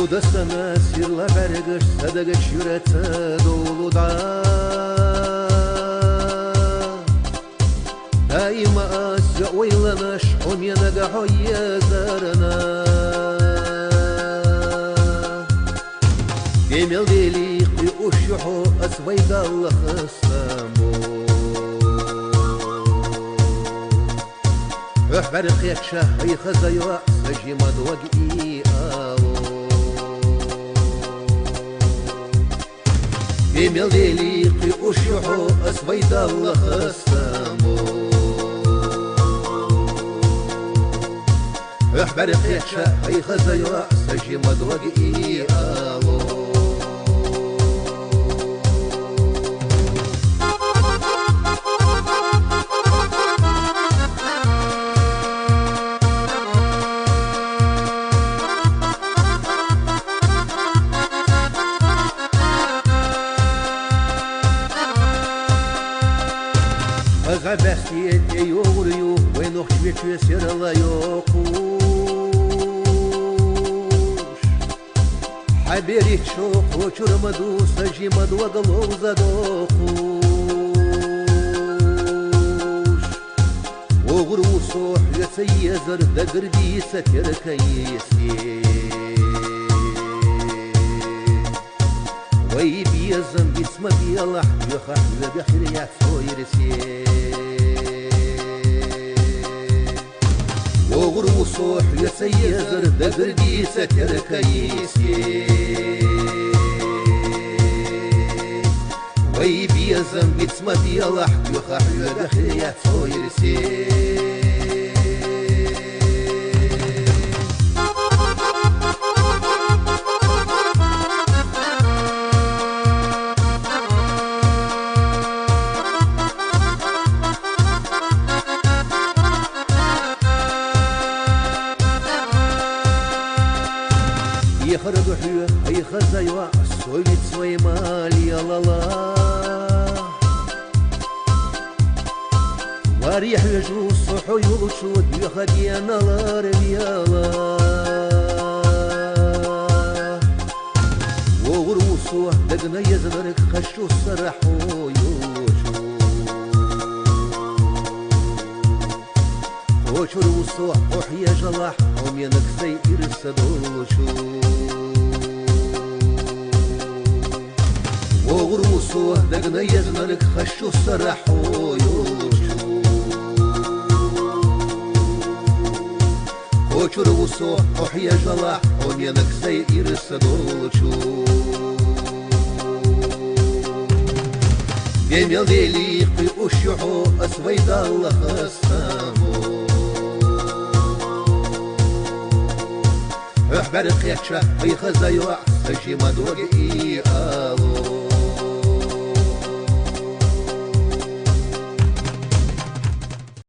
Udasana sirla bergış sadagış yüreğe doluda Daima asya oylanış o menaga hoyazarana Demel delikli uşuhu asvaygallı kısamu Öhber kıyakşa hıykhazayva sajimad vagi alo Demel delikli uşuhu asvaygallı kısamu Öhber kıyakşa hıykhazayva sajimad vagi alo Gabesiyet yoğuruyor ve nohçüye sırala yokuş Haberi çok uçurmadı saçmadı ve galovza dokuş Oğur usuh yasayyazır da gırbi satır kayesi Vay biyazım isma biyallah yuhah ve bihri soyresi Oğur usuh yasayyazır da gırbi satır kayesi Vay biyazım isma biyallah yuhah ve bihri soyresi Ехаргухю, айхазайва, совет своей мальялала Варих вежу, сухой улучшу, дюхадьяналар вияла Оғыр усу, дагна язынарык, хашу сараху юлучу Хочур усу, охья жалах, оменак сай ирса долучу Oğur usu dagna yaznalık haşu sarahu yolcu Koçur usu ohya jala omenak say irsa dolcu Demel delikli uşuhu asvaydallah kısamu Öhber kıyakşa hıykhazayva sajimad vagi alo